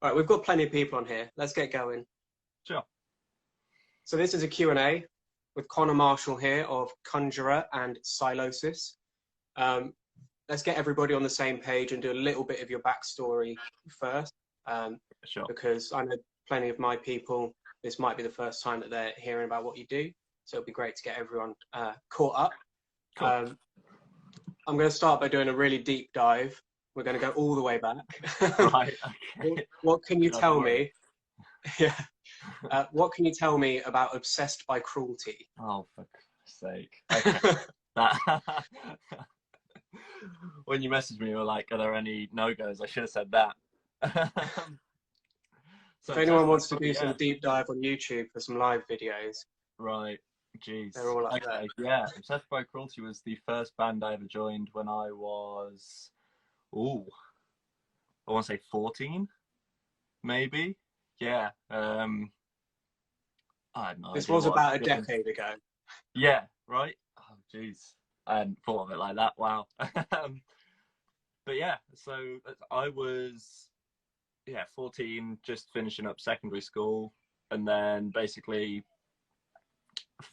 All right, we've got plenty of people on here. Let's get going. Sure. So this is a Q&A with Conor Marshall here of Conjurer and Sylosis. Let's get everybody on the same page and do a little bit of your backstory first, Sure. because I know plenty of my people, this might be the first time that they're hearing about what you do. So it'd be great to get everyone caught up. Cool. I'm going to start by doing a really deep dive. We're going to go all the way back. Right. Okay. What can you Not tell worry. me? Yeah. What can you tell me about Obsessed by Cruelty? Oh, for Christ's sake. Okay. That when you messaged me, you were like, "Are there any no-goes?" I should have said that. So If anyone Obsessed by wants to do Cruelty, some deep dive on YouTube for some live videos, right. Jeez. they're all up there. Okay. Yeah. Obsessed by Cruelty was the first band I ever joined when I was, I want to say 14, maybe. Yeah. I had no This idea was what I about a was doing. decade ago. Yeah, right? Oh, jeez. I hadn't thought of it like that. Wow. But yeah, so I was, 14, just finishing up secondary school. And then basically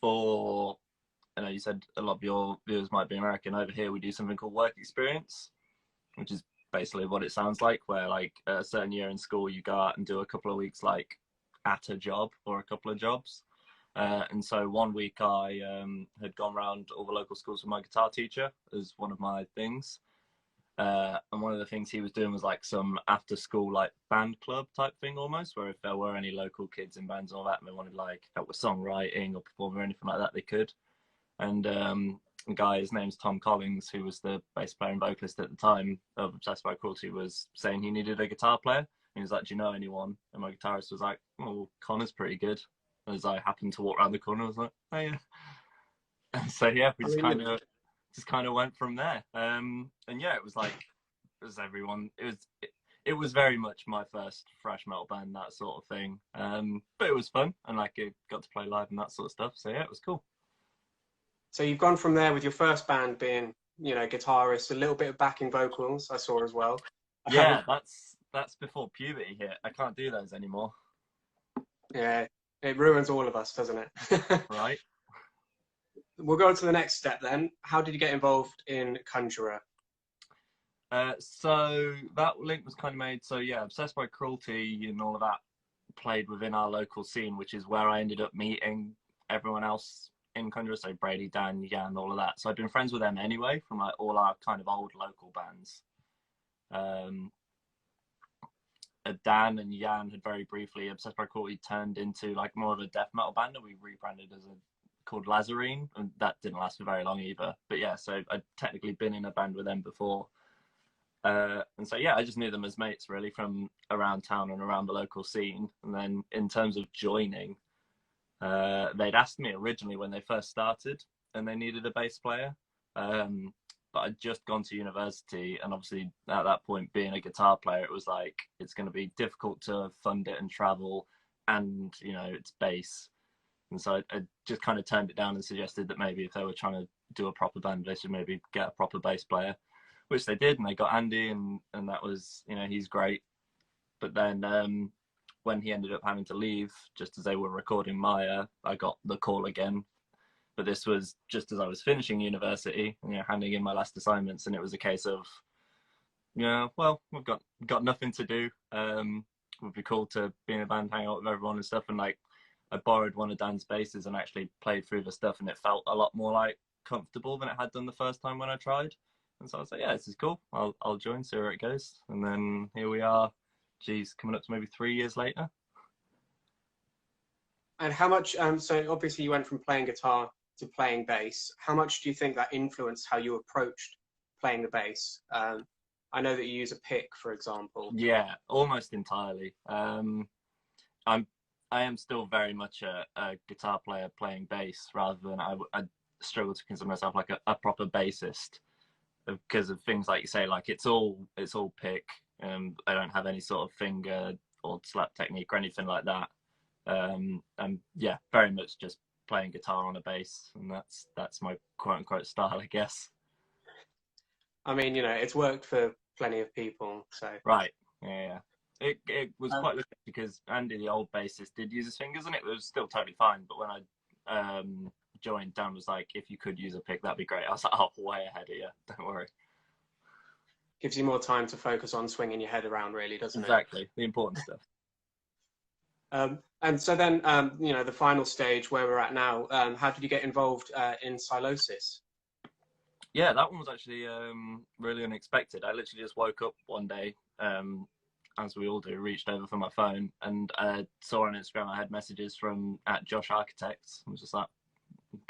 I know you said a lot of your viewers might be American. Over here, we do something called work experience, which is basically what it sounds like, where like a certain year in school, you go out and do a couple of weeks like at a job or a couple of jobs. And so one week I had gone around all the local schools with my guitar teacher as one of my things. And one of the things he was doing was like some after school like band club type thing almost, where if there were any local kids in bands and all that and they wanted like help with songwriting or performing or anything like that, they could. And a guy, his name's Tom Collins, who was the bass player and vocalist at the time of Obsessed by Cruelty, was saying he needed a guitar player. And he was like, "Do you know anyone?" And my guitarist was like, "Well, Connor's pretty good." As I happened to walk around the corner, I was like, "Oh yeah." So yeah, we I just mean, kind of went from there. And yeah, it was everyone. It was very much my first thrash metal band, that sort of thing. But it was fun, and like it got to play live and that sort of stuff. So yeah, it was cool. so you've gone from there with your first band being, guitarist, a little bit of backing vocals, I saw as well. Yeah, that's before puberty hit. I can't do those anymore. Yeah, it ruins all of us, doesn't it? Right. We'll go on to the next step then. How did you get involved in Conjurer? So that link was kind of made. So yeah, Obsessed by Cruelty and all of that played within our local scene, which is where I ended up meeting everyone else in Conjurer. So Brady, Dan, Jan, all of that. So I'd been friends with them anyway from like all our kind of old local bands. Dan and Jan had very briefly, Obsessed by Cruelty turned into like more of a death metal band that we rebranded as called Lazarine, and that didn't last for very long either. But yeah, so I'd technically been in a band with them before. And so yeah, I just knew them as mates really from around town and around the local scene. And then in terms of joining, they'd asked me originally when they first started and they needed a bass player. But I'd just gone to university, and obviously at that point being a guitar player, it was like it's going to be difficult to fund it and travel, and it's bass. And so I just kind of turned it down and suggested that maybe if they were trying to do a proper band, they should maybe get a proper bass player, which they did, and they got Andy, and that was, he's great. But then when he ended up having to leave, just as they were recording Maya, I got the call again. But this was just as I was finishing university, handing in my last assignments, and it was a case of, well, we've got nothing to do. Would be cool to be in a band, hang out with everyone and stuff. And like, I borrowed one of Dan's basses and actually played through the stuff, and it felt a lot more like comfortable than it had done the first time when I tried. And so I was like, yeah, this is cool. I'll join, see where it goes. And then here we are. Geez, coming up to maybe 3 years later. And how much, so obviously you went from playing guitar to playing bass. How much do you think that influenced how you approached playing the bass? I know that you use a pick, for example. Yeah, almost entirely. I am still very much a guitar player playing bass, rather than I struggle to consider myself like a proper bassist, because of things like you say, like it's all pick. I don't have any sort of finger or slap technique or anything like that. And yeah, very much just playing guitar on a bass, and that's my quote unquote style, I guess. I mean, it's worked for plenty of people, so. Right. Yeah. It was quite lucky because Andy, the old bassist, did use his fingers, and it was still totally fine. But when I joined, Dan was like, "If you could use a pick, that'd be great." I was like, "Oh, way ahead of you. Don't worry." Gives you more time to focus on swinging your head around, really, doesn't it? Exactly, the important stuff. And so then, you know, the final stage where we're at now. How did you get involved in Sylosis? Yeah, that one was actually really unexpected. I literally just woke up one day, as we all do, reached over for my phone, and saw on Instagram I had messages from @Josh Architects. I was just like,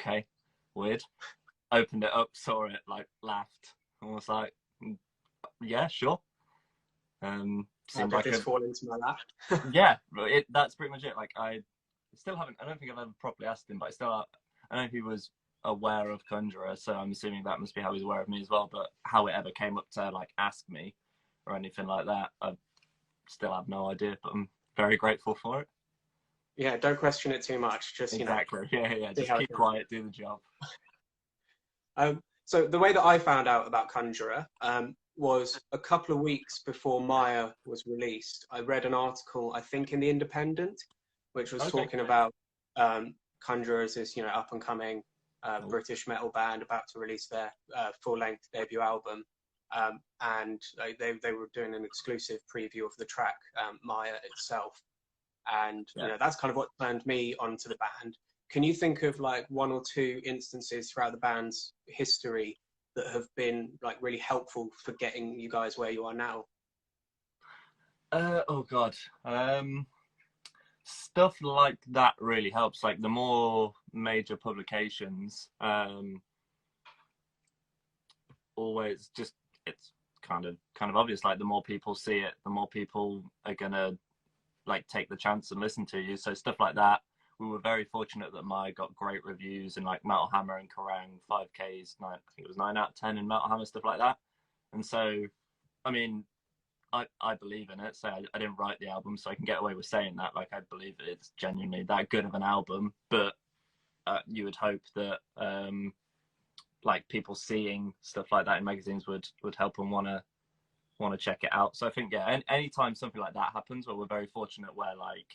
okay, weird. Opened it up, saw it, like laughed, and was like, yeah, sure. Seemed like this fall into my lap. Yeah, that's pretty much it. Like I still haven't. I don't think I've ever properly asked him, but I know he was aware of Conjurer, so I'm assuming that must be how he's aware of me as well. But how it ever came up to like ask me or anything like that, I still have no idea. But I'm very grateful for it. Yeah, don't question it too much. Just exactly. Yeah. Just keep quiet, do the job. So the way that I found out about Conjurer was a couple of weeks before Maya was released. I read an article, I think in The Independent, which was talking about Conjurer as this, up and coming British metal band about to release their full-length debut album. And they were doing an exclusive preview of the track Maya itself. And that's kind of what turned me onto the band. Can you think of like one or two instances throughout the band's history that have been like really helpful for getting you guys where you are now? Oh God. Stuff like that really helps. Like the more major publications, always just it's kind of obvious. Like the more people see it, the more people are gonna like take the chance and listen to you. So stuff like that. We were very fortunate that Maya got great reviews in like Metal Hammer and Kerrang, 5Ks, I think it was 9 out of 10 in Metal Hammer, stuff like that. And so, I mean, I believe in it. So I didn't write the album, so I can get away with saying that. Like I believe it's genuinely that good of an album. But you would hope that like people seeing stuff like that in magazines would help them want to check it out. So I think anytime something like that happens, where we're very fortunate, where like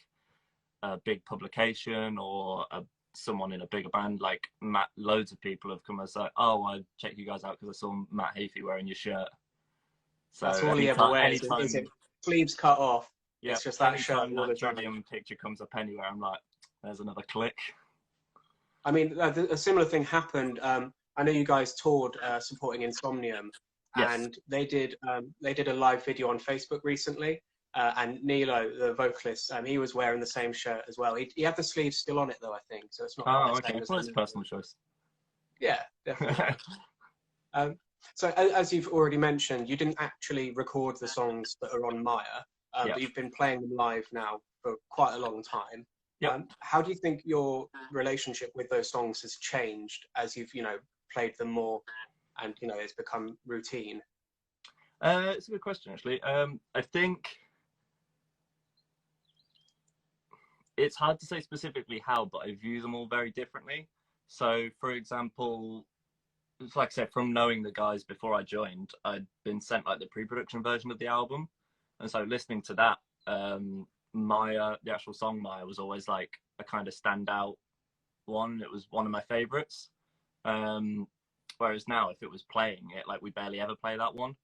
a big publication or someone in a bigger band like Matt, loads of people have come and said, "Oh, I checked you guys out because I saw Matt Heafy wearing your shirt." So that's all he ever wears. Is it sleeves cut off? Yeah, it's just that shirt. That Trivium picture comes up anywhere, I'm like, there's another click. I mean, a similar thing happened. I know you guys toured supporting Insomnium, and they did a live video on Facebook recently. And Nilo, the vocalist, he was wearing the same shirt as well. He had the sleeves still on it though, I think. So it's not. Oh, okay. Well, it's a personal choice. Yeah, definitely. So as you've already mentioned, you didn't actually record the songs that are on Maya, but you've been playing them live now for quite a long time. How do you think your relationship with those songs has changed as you've, played them more and, it's become routine? It's a good question, actually. I think it's hard to say specifically how, but I view them all very differently. So, for example, like I said, from knowing the guys before I joined, I'd been sent like the pre-production version of the album, and so listening to that, Maya, the actual song Maya, was always like a kind of standout one. It was one of my favorites. Whereas now, if it was playing it, like we barely ever play that one,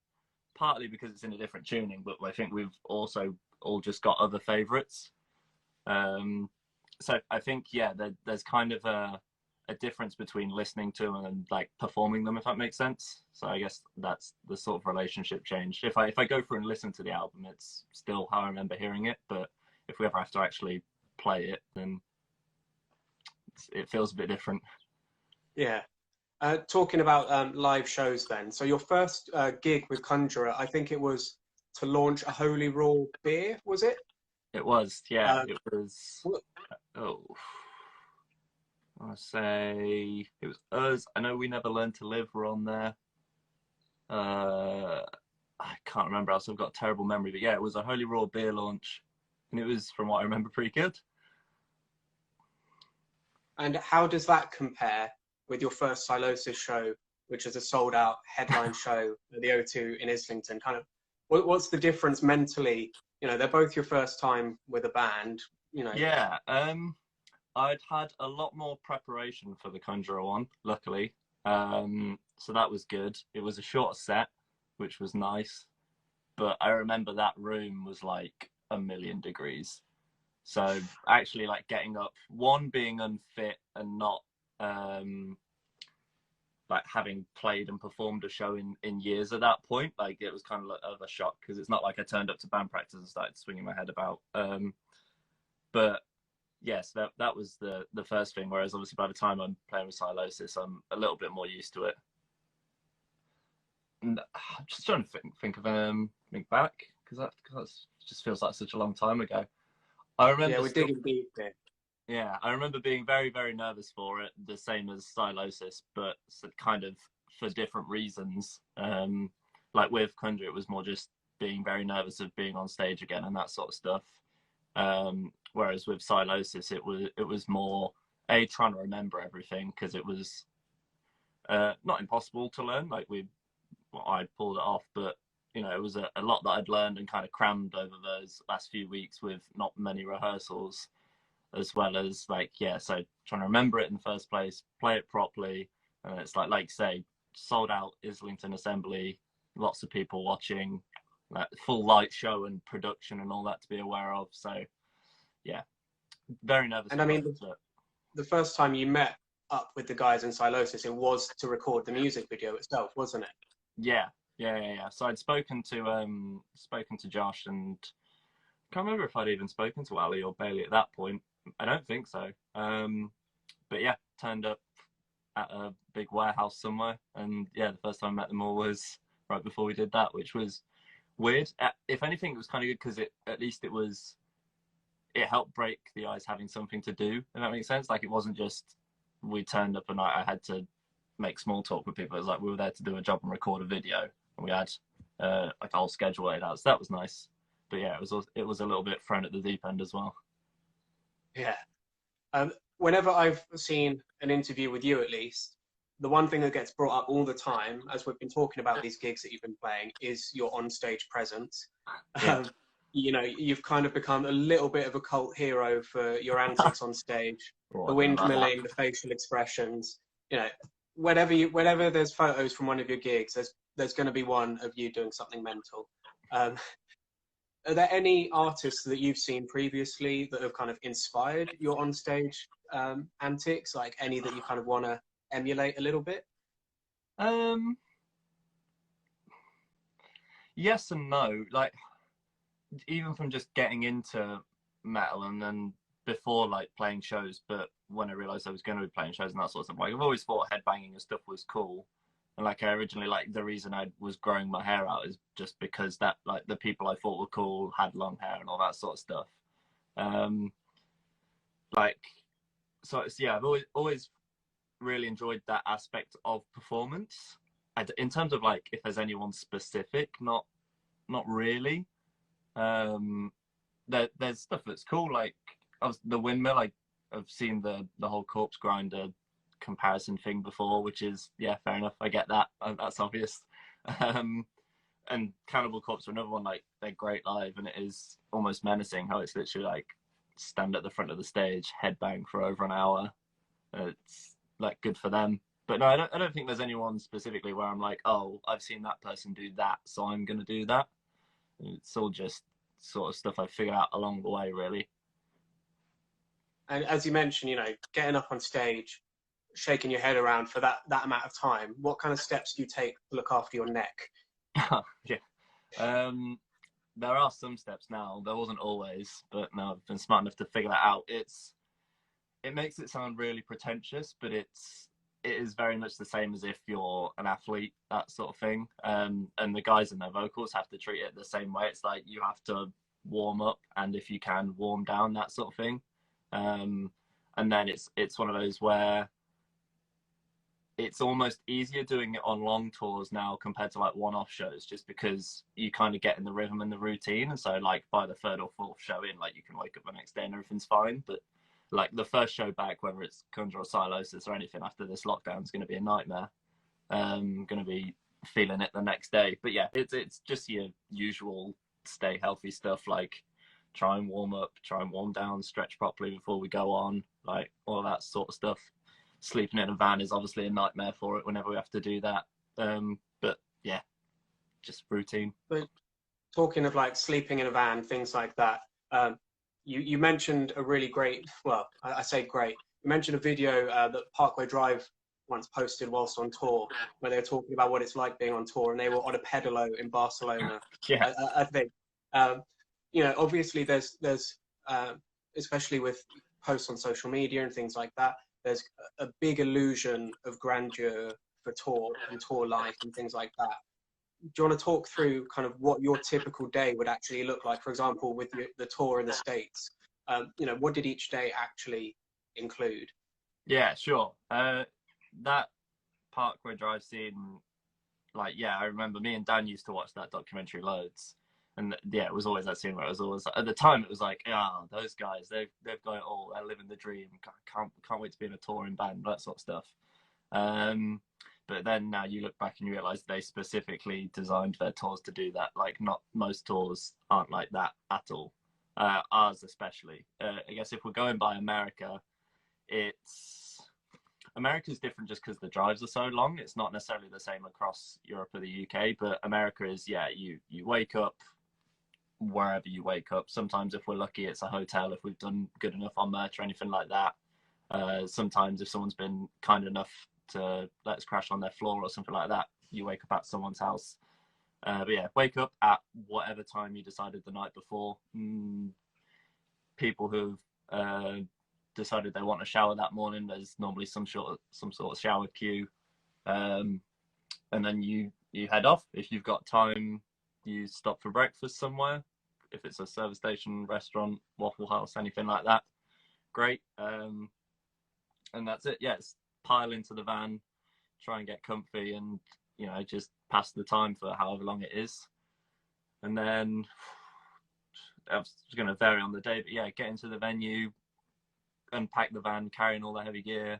partly because it's in a different tuning, but I think we've also all just got other favorites. So I think there's kind of a difference between listening to them and like performing them, if that makes sense. So I guess that's the sort of relationship change. If I go through and listen to the album, it's still how I remember hearing it, but if we ever have to actually play it, then it feels a bit different. Yeah. Talking about live shows then, so your first gig with Conjurer, I think it was to launch a Holy Raw beer, was it? It was, yeah. It was, I want to say it was us. I know We Never Learned to Live were on there. I can't remember else. I've got a terrible memory, but yeah, it was a Holy Raw beer launch, and it was, from what I remember, pretty good. And how does that compare with your first Sylosis show, which is a sold-out headline show at the O2 in Islington? Kind of, what's the difference mentally you know, they're both your first time with a band, you know. Yeah, I'd had a lot more preparation for the Conjurer one, luckily. So that was good. It was a short set, which was nice. But I remember that room was like 1,000,000 degrees. So actually, like getting up, one being unfit and not like having played and performed a show in years at that point, like it was kind of like of a shock because it's not like I turned up to band practice and started swinging my head about. But yes, that was the first thing. Whereas obviously by the time I'm playing with Sylosis, I'm a little bit more used to it. And I'm just trying to think back because that just feels like such a long time ago. I remember. Yeah, we're digging deep there. Yeah, I remember being very, very nervous for it, the same as Sylosis, but kind of for different reasons. Like with Conjurer, it was more just being very nervous of being on stage again and that sort of stuff. Whereas with Sylosis, it was more trying to remember everything because it was not impossible to learn. Like I pulled it off, but you know, it was a lot that I'd learned and kind of crammed over those last few weeks with not many rehearsals, as well as like, yeah, so trying to remember it in the first place, play it properly, and it's like say, sold out Islington Assembly, lots of people watching, like full light show and production and all that to be aware of. So yeah, very nervous. And I mean, the first time you met up with the guys in Sylosis, it was to record the music video itself, wasn't it? Yeah. So I'd spoken to Josh, and I can't remember if I'd even spoken to Ali or Bailey at that point. I don't think so. But yeah, turned up at a big warehouse somewhere, and yeah, the first time I met them all was right before we did that, which was weird. If anything, it was kind of good because at least it helped break the ice having something to do, if that makes sense. Like it wasn't just we turned up and I had to make small talk with people. It was like we were there to do a job and record a video, and we had like a whole schedule laid out. So that was nice. But yeah, it was a little bit thrown at the deep end as well. Yeah. Whenever I've seen an interview with you, at least, the one thing that gets brought up all the time, as we've been talking about these gigs that you've been playing, is your on-stage presence. Yeah. You know, you've kind of become a little bit of a cult hero for your antics on stage, the windmilling, the facial expressions. You know, whenever there's photos from one of your gigs, there's going to be one of you doing something mental. Are there any artists that you've seen previously that have kind of inspired your onstage antics? Like any that you kind of want to emulate a little bit? Yes and no. Like even from just getting into metal and then before like playing shows, but when I realized I was going to be playing shows and that sort of stuff, like I've always thought headbanging and stuff was cool. And like I originally, like the reason I was growing my hair out is just because that like the people I thought were cool had long hair and all that sort of stuff. Like so it's, yeah, I've always really enjoyed that aspect of performance. In terms of like if there's anyone specific, not really. There's stuff that's cool, like the windmill. I've seen the whole corpse grinder comparison thing before, which is, yeah, fair enough. I get that. That's obvious. And Cannibal Corpse are another one. Like they're great live, and it is almost menacing how it's literally like stand at the front of the stage, headbang for over an hour. It's like good for them. But no, I don't think there's anyone specifically where I'm like, oh, I've seen that person do that, so I'm gonna do that. It's all just sort of stuff I've figured out along the way, really. And as you mentioned, you know, getting up on stage, shaking your head around for that amount of time, what kind of steps do you take to look after your neck? Yeah. There are some steps now. There wasn't always, but now I've been smart enough to figure that out. It makes it sound really pretentious, but it is very much the same as if you're an athlete, that sort of thing. And the guys in their vocals have to treat it the same way. It's like you have to warm up, and if you can, warm down, that sort of thing. And then it's one of those where it's almost easier doing it on long tours now compared to like one-off shows, just because you kind of get in the rhythm and the routine. And so like by the third or fourth show in, like you can wake up the next day and everything's fine. But like the first show back, whether it's Conjurer or Sylosis or anything after this lockdown, is going to be a nightmare. Going to be feeling it the next day. But yeah, it's just your usual stay healthy stuff like try and warm up, try and warm down, stretch properly before we go on, like all of that sort of stuff. Sleeping in a van is obviously a nightmare for it whenever we have to do that. But yeah, just routine. But talking of like sleeping in a van, things like that, you mentioned a really great, well, I say great, you mentioned a video that Parkway Drive once posted whilst on tour, where they were talking about what it's like being on tour, and they were on a pedalo in Barcelona, Yeah. I think. You know, obviously there's especially with posts on social media and things like that, there's a big illusion of grandeur for tour and tour life and things like that. Do you want to talk through kind of what your typical day would actually look like? For example, with the tour in the States, you know, what did each day actually include? Yeah, sure. That Parkway Drive scene, like, yeah, I remember me and Dan used to watch that documentary loads. And yeah, it was always that scene where it was always, at the time, it was like, ah, those guys, they've got it all. They're living the dream. Can't wait to be in a touring band, that sort of stuff. But then now you look back and you realize they specifically designed their tours to do that. Like, not most tours aren't like that at all. Ours especially. I guess if we're going by America, America's different just because the drives are so long. It's not necessarily the same across Europe or the UK, but America is, yeah, you wake up wherever you wake up. Sometimes if we're lucky, it's a hotel if we've done good enough on merch or anything like that. Sometimes if someone's been kind enough to let us crash on their floor or something like that, you wake up at someone's house. But yeah, wake up at whatever time you decided the night before. People who've decided they want a shower that morning, there's normally some sort of shower queue, and then you head off. If you've got time, you stop for breakfast somewhere. If it's a service station, restaurant, Waffle House, anything like that, great. And that's it. Yeah, it's pile into the van, try and get comfy, and you know, just pass the time for however long it is. And then it's going to vary on the day, but yeah, get into the venue, unpack the van, carrying all the heavy gear.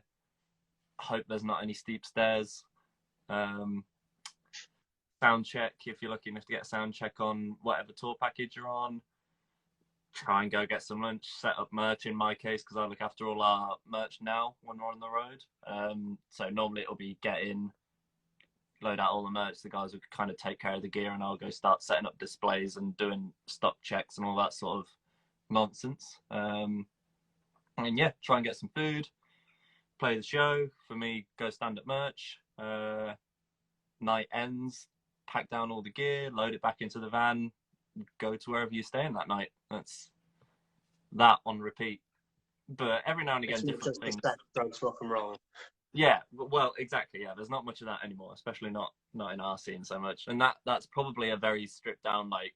Hope there's not any steep stairs. Sound check if you're lucky enough to get a sound check on whatever tour package you're on. Try and go get some lunch, set up merch in my case, because I look after all our merch now when we're on the road. So normally it'll be get in, load out all the merch. The guys will kind of take care of the gear, and I'll go start setting up displays and doing stock checks and all that sort of nonsense. And yeah, try and get some food, play the show. For me, go stand up merch. Night ends, pack down all the gear, load it back into the van, go to wherever you're staying that night. That's that on repeat. But every now and again, different things. Sex, drugs, rock and roll. Yeah, well, exactly. Yeah, there's not much of that anymore, especially not in our scene so much. And that's probably a very stripped down, like,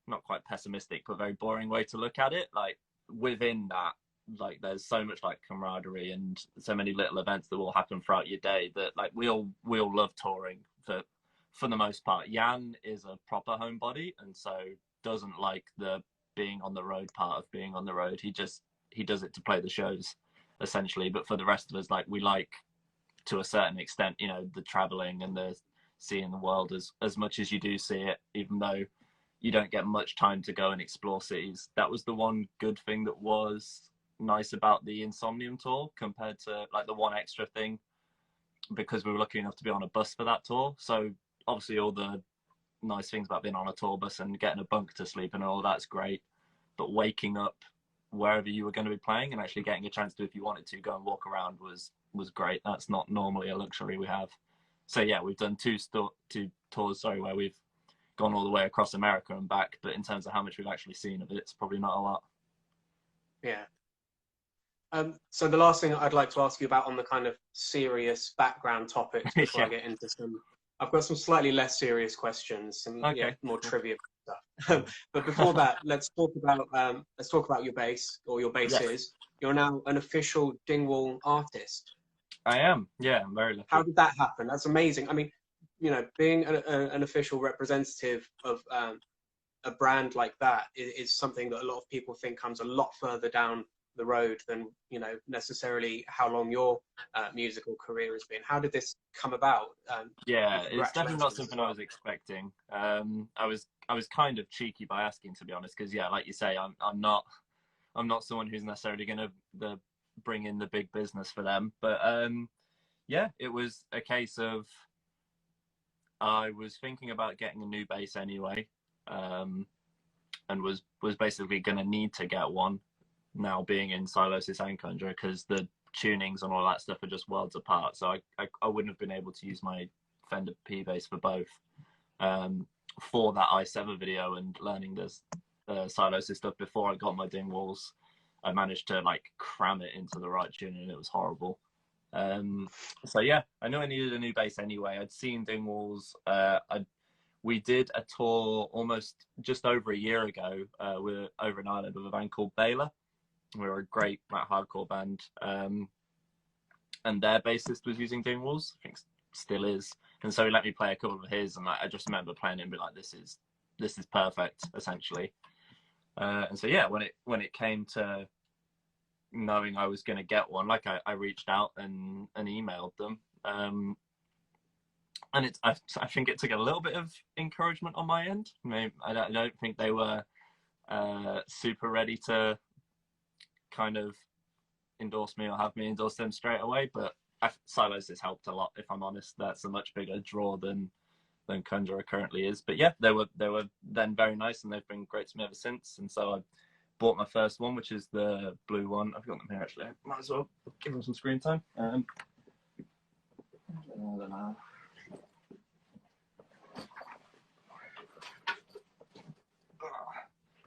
not quite pessimistic, but very boring way to look at it. Like, within that, like, there's so much like camaraderie and so many little events that will happen throughout your day that, like, we all love touring for the most part. Jan is a proper homebody, and so doesn't like the being on the road part of being on the road. He does it to play the shows, essentially. But for the rest of us, like, we like, to a certain extent, you know, the traveling and the seeing the world as much as you do see it, even though you don't get much time to go and explore cities. That was the one good thing that was nice about the Insomnium tour compared to, like, the one extra thing, because we were lucky enough to be on a bus for that tour. So obviously all the nice things about being on a tour bus and getting a bunk to sleep and all that's great, but waking up wherever you were going to be playing and actually getting a chance to, if you wanted to, go and walk around was great. That's not normally a luxury we have. So yeah, we've done two tours where we've gone all the way across America and back, but in terms of how much we've actually seen of it, it's probably not a lot. Yeah. So the last thing I'd like to ask you about on the kind of serious background topics before I get into I've got some slightly less serious questions, some more trivia stuff. But before that, let's talk about your bass, or your basses. Yes. You're now an official Dingwall artist. I am. Yeah, I'm very lucky. How did that happen? That's amazing. I mean, you know, being an official representative of a brand like that is something that a lot of people think comes a lot further down the road than, you know, necessarily how long your musical career has been. How did this come about? Yeah, it's definitely not Congratulations as something I well. was expecting. I was kind of cheeky by asking, to be honest, because yeah, like you say, I'm not someone who's necessarily going to bring in the big business for them. But yeah, it was a case of I was thinking about getting a new bass anyway, and was basically going to need to get one now being in Sylosis and Conjurer, because the tunings and all that stuff are just worlds apart. So I wouldn't have been able to use my Fender P bass for both. For that i7 video and learning this Sylosis stuff before I got my Dingwalls, I managed to like cram it into the right tune, and it was horrible. So yeah, I knew I needed a new bass anyway. I'd seen Dingwalls. We did a tour almost just over a year ago. We're over in Ireland with a band called Baylor. We're a great hardcore band, and their bassist was using Dingwalls. I think still is, and so he let me play a couple of his, and like, I just remember playing it and be like, this is perfect, essentially. And so yeah, when it came to knowing I was going to get one, like I reached out and emailed them, and I think it took a little bit of encouragement on my end. Maybe, I don't think they were super ready to kind of endorse me or have me endorse them straight away, but Sylosis helped a lot, if I'm honest. That's a much bigger draw than Conjurer currently is. But yeah, they were then very nice, and they've been great to me ever since. And so I bought my first one, which is the blue one. I've got them here actually. I might as well give them some screen time.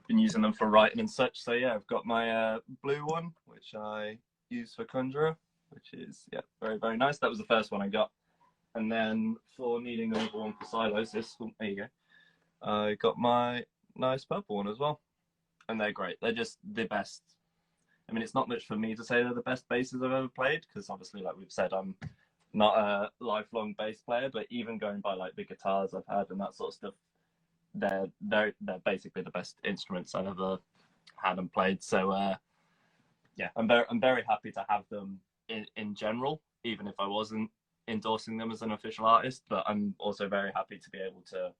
Been using them for writing and such. So yeah, I've got my blue one, which I use for Conjurer, which is yeah, very, very nice. That was the first one I got. And then for needing another one for Sylosis, there you go, I got my nice purple one as well. And they're great. They're just the best. I mean, it's not much for me to say they're the best basses I've ever played, because obviously, like we've said, I'm not a lifelong bass player, but even going by like the guitars I've had and that sort of stuff, they're basically the best instruments I've ever had and played. So yeah, I'm very happy to have them in general, even if I wasn't endorsing them as an official artist. But I'm also very happy to be able to,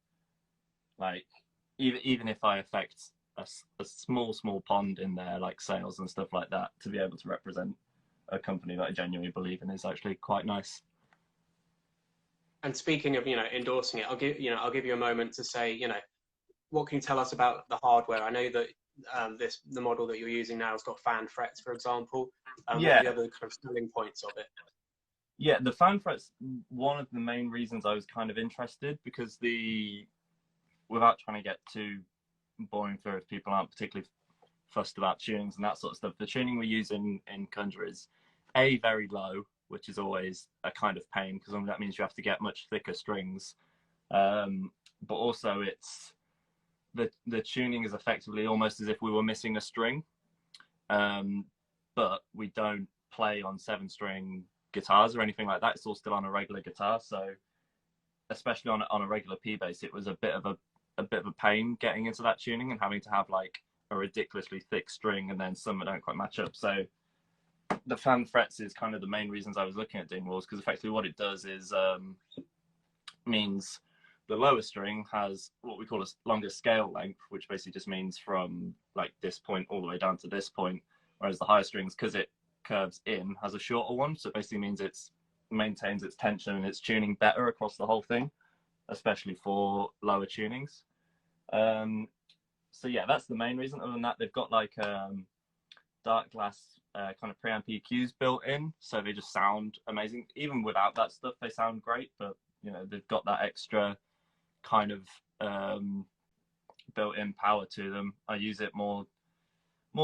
like, even if I affect a small pond in their like sales and stuff like that, to be able to represent a company that I genuinely believe in is actually quite nice. And speaking of, you know, endorsing it, I'll give you a moment to say, you know, what can you tell us about the hardware? I know that the model that you're using now has got fan frets, for example. Yeah. What are the other kind of selling points of it? Yeah, the fan frets, one of the main reasons I was kind of interested, because without trying to get too boring for if people aren't particularly fussed about tunings and that sort of stuff, the tuning we use in Conjurer is very low, which is always a kind of pain, because that means you have to get much thicker strings. But also it's the tuning is effectively almost as if we were missing a string, but we don't play on 7-string guitars or anything like that. It's all still on a regular guitar. So especially on a regular P bass, it was a bit of a pain getting into that tuning and having to have like a ridiculously thick string, and then some that don't quite match up. So the fan frets is kind of the main reasons I was looking at Dingwalls, because effectively what it does is means the lower string has what we call a longer scale length, which basically just means from like this point all the way down to this point, whereas the higher strings, because it curves in, has a shorter one. So it basically means it maintains its tension and its tuning better across the whole thing, especially for lower tunings. So yeah, that's the main reason. Other than that, they've got like dark glass kind of preamp EQs built in, so they just sound amazing. Even without that stuff, they sound great, but you know, they've got that extra kind of built-in power to them. I use it more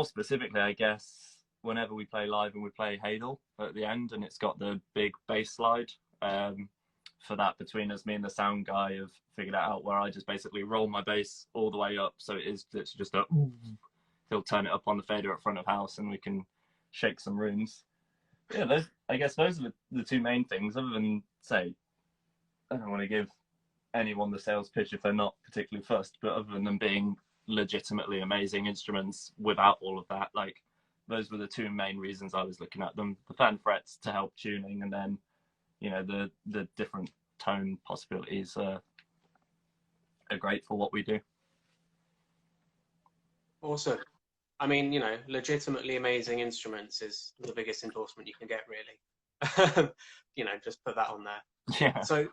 specifically, I guess, whenever we play live and we play Hadel at the end, and it's got the big bass slide. For that, between us, me and the sound guy have figured it out, where I just basically roll my bass all the way up, so it's just a he'll turn it up on the fader at front of house, and we can shake some rooms. Yeah, I guess those are the two main things. Other than, say, I don't want to give anyone the sales pitch if they're not particularly fussed, but other than them being legitimately amazing instruments without all of that, like those were the two main reasons I was looking at them: the fan frets to help tuning, and then the different tone possibilities are great for what we do. Awesome. I mean, legitimately amazing instruments is the biggest endorsement you can get, really. Just put that on there. Yeah. So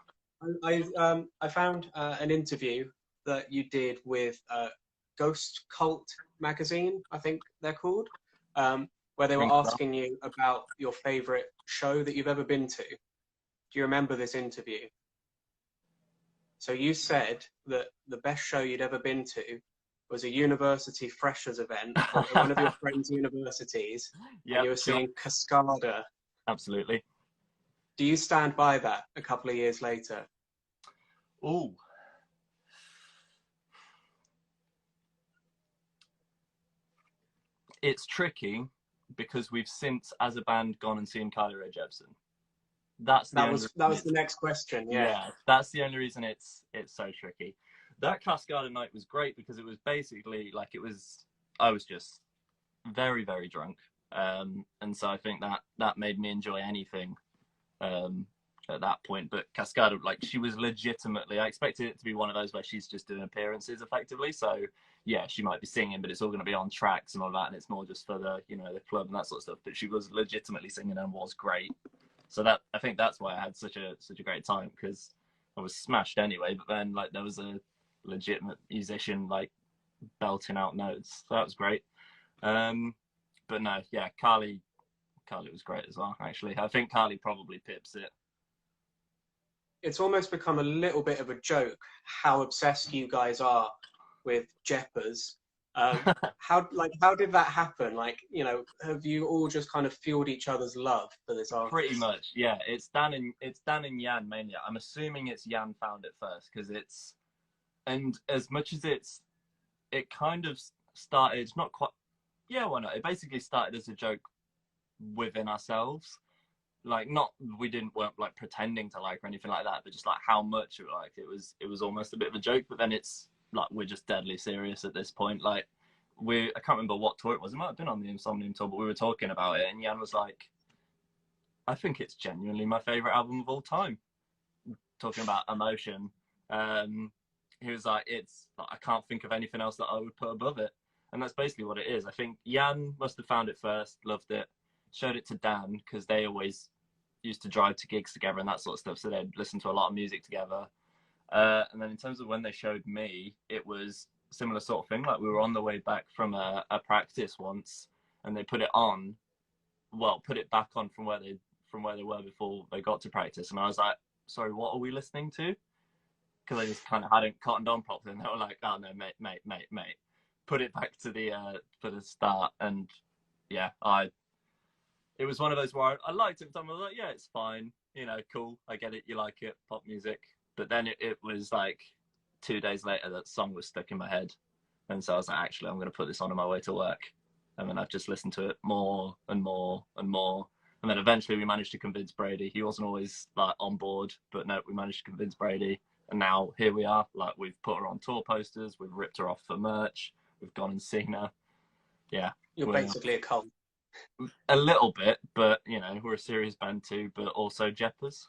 I found an interview that you did with Ghost Cult magazine, I think they're called, where they were asking you about your favorite show that you've ever been to. Do you remember this interview? So you said that the best show you'd ever been to was a university freshers event at one of your friends' universities, and you were seeing Cascada. Absolutely. Do you stand by that a couple of years later? Oh. It's tricky because we've since, as a band, gone and seen Kylie Rae Jepsen. That was the next question. Yeah, that's the only reason it's so tricky. That Cascada night was great because it was basically like I was just very, very drunk, and so I think that made me enjoy anything at that point. But Cascada, like, she was legitimately, I expected it to be one of those where she's just doing appearances effectively. So yeah, she might be singing, but it's all going to be on tracks and all that, and it's more just for the the club and that sort of stuff. But she was legitimately singing and was great. So I think that's why I had such a great time, because I was smashed anyway. But then like there was a legitimate musician like belting out notes, so that was great. But no, yeah, Carly was great as well. Actually, I think Carly probably pips it. It's almost become a little bit of a joke how obsessed you guys are with Jeppers. How did that happen? Like, have you all just kind of fueled each other's love for this artist? Pretty much, yeah. It's Dan and Jan mainly. I'm assuming it's Jan found it first, because and as much as it kind of started, not quite, yeah, why not? It basically started as a joke within ourselves. Like, weren't like pretending to like or anything like that, but just like how much we liked it. It was almost a bit of a joke, but then it's like we're just deadly serious at this point. Like, I can't remember what tour it was. It might have been on the Insomnium tour, but we were talking about it, and Jan was like, I think it's genuinely my favorite album of all time. Talking about Emotion. He was like, I can't think of anything else that I would put above it. And that's basically what it is. I think Jan must have found it first, loved it, showed it to Dan, because they always used to drive to gigs together and that sort of stuff, so they'd listen to a lot of music together. And then in terms of when they showed me, it was a similar sort of thing. Like, we were on the way back from a practice once, and they put it back on from where they were before they got to practice. And I was like, sorry, what are we listening to? Because I just kind of hadn't cottoned on properly, and they were like, oh no, mate, put it back to the for the start. And yeah, it was one of those where I liked it, but I was like, yeah, it's fine, cool, I get it, you like it, pop music. But then it was like 2 days later that song was stuck in my head, and so I was like, actually, I'm going to put this on my way to work. And then I've just listened to it more and more and more, and then eventually we managed to convince Brady. He wasn't always like on board, but no, we managed to convince Brady, and now here we are. Like, we've put her on tour posters, we've ripped her off for merch, we've gone and seen her. Yeah, you're basically a cult. A little bit, but we're a serious band too, but also Jeppers.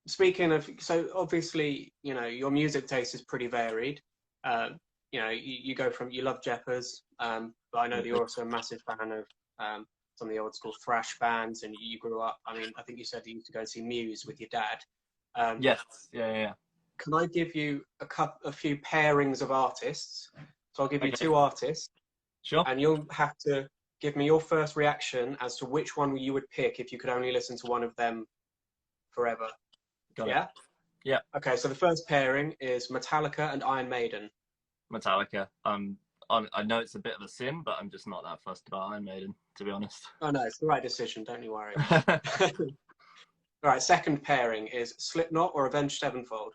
Speaking of, so obviously, your music taste is pretty varied. You go from, you love Jeppers, but I know that you're also a massive fan of some of the old school thrash bands, and you grew up, I think you said you used to go and see Muse with your dad. Yes, yeah. Can I give you a few pairings of artists? So I'll give you two artists. Sure. And you'll have to give me your first reaction as to which one you would pick if you could only listen to one of them forever. Got it. Yeah. Okay, so the first pairing is Metallica and Iron Maiden. Metallica. I know it's a bit of a sin, but I'm just not that fussed about Iron Maiden, to be honest. Oh no, it's the right decision, don't you worry. All right, second pairing is Slipknot or Avenged Sevenfold.